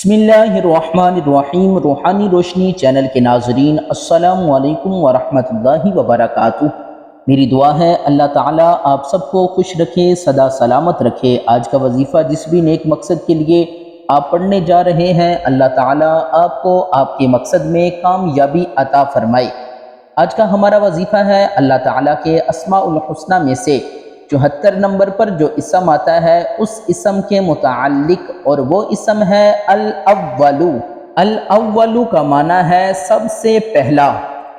بسم اللہ الرحمن الرحیم۔ روحانی روشنی چینل کے ناظرین، السلام علیکم ورحمۃ اللہ وبرکاتہ۔ میری دعا ہے اللہ تعالیٰ آپ سب کو خوش رکھے، سدا سلامت رکھے۔ آج کا وظیفہ جس بھی نیک مقصد کے لیے آپ پڑھنے جا رہے ہیں، اللہ تعالیٰ آپ کو آپ کے مقصد میں کامیابی عطا فرمائے۔ آج کا ہمارا وظیفہ ہے اللہ تعالیٰ کے اسماء الحسنہ میں سے 74 نمبر پر جو اسم آتا ہے اس اسم کے متعلق، اور وہ اسم ہے الاولو۔ الاولو کا معنی ہے سب سے پہلا۔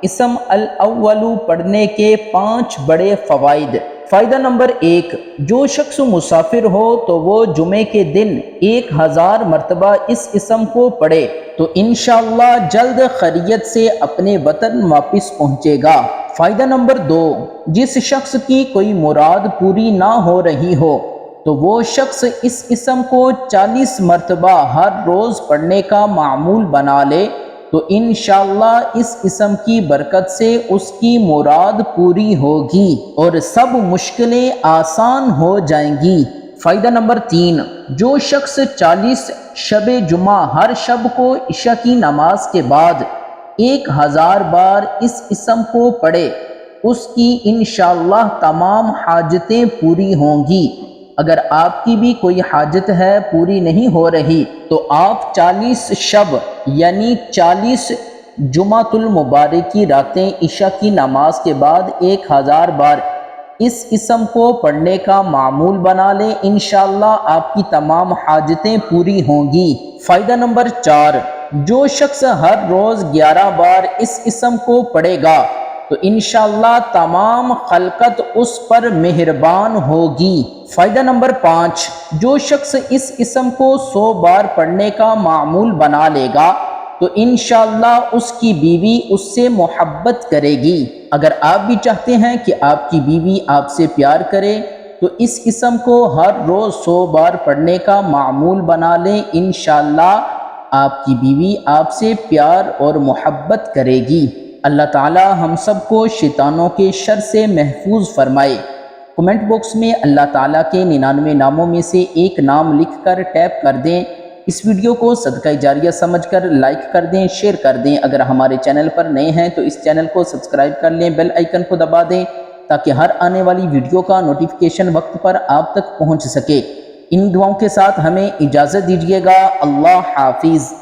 اسم الاولو پڑھنے کے 5 بڑے فوائد۔ فائدہ نمبر 1، جو شخص مسافر ہو تو وہ جمعے کے دن 1000 مرتبہ اس اسم کو پڑھے تو انشاءاللہ جلد خیریت سے اپنے وطن واپس پہنچے گا۔ فائدہ نمبر 2، جس شخص کی کوئی مراد پوری نہ ہو رہی ہو تو وہ شخص اس اسم کو 40 مرتبہ ہر روز پڑھنے کا معمول بنا لے تو انشاءاللہ اس اسم کی برکت سے اس کی مراد پوری ہوگی اور سب مشکلیں آسان ہو جائیں گی۔ فائدہ نمبر 3، جو شخص 40 شب جمعہ ہر شب کو عشاء کی نماز کے بعد 1000 بار اس اسم کو پڑھے اس کی انشاءاللہ تمام حاجتیں پوری ہوں گی۔ اگر آپ کی بھی کوئی حاجت ہے پوری نہیں ہو رہی تو آپ 40 شب یعنی 40 جمعۃ المبارک کی راتیں عشاء کی نماز کے بعد 1000 بار اس اسم کو پڑھنے کا معمول بنا لیں، انشاءاللہ آپ کی تمام حاجتیں پوری ہوں گی۔ فائدہ نمبر 4، جو شخص ہر روز 11 بار اس اسم کو پڑھے گا تو انشاءاللہ تمام خلقت اس پر مہربان ہوگی۔ فائدہ نمبر 5، جو شخص اس اسم کو 100 بار پڑھنے کا معمول بنا لے گا تو انشاءاللہ اس کی بیوی اس سے محبت کرے گی۔ اگر آپ بھی چاہتے ہیں کہ آپ کی بیوی آپ سے پیار کرے تو اس اسم کو ہر روز 100 بار پڑھنے کا معمول بنا لیں، انشاءاللہ آپ کی بیوی آپ سے پیار اور محبت کرے گی۔ اللہ تعالی ہم سب کو شیطانوں کے شر سے محفوظ فرمائے۔ کمنٹ باکس میں اللہ تعالیٰ کے 99 ناموں میں سے ایک نام لکھ کر ٹیپ کر دیں۔ اس ویڈیو کو صدقہ جاریہ سمجھ کر لائک کر دیں، شیئر کر دیں۔ اگر ہمارے چینل پر نئے ہیں تو اس چینل کو سبسکرائب کر لیں، بیل آئیکن کو دبا دیں تاکہ ہر آنے والی ویڈیو کا نوٹیفیکیشن وقت پر آپ تک پہنچ سکے۔ ان دعاؤں کے ساتھ ہمیں اجازت دیجیے گا۔ اللہ حافظ۔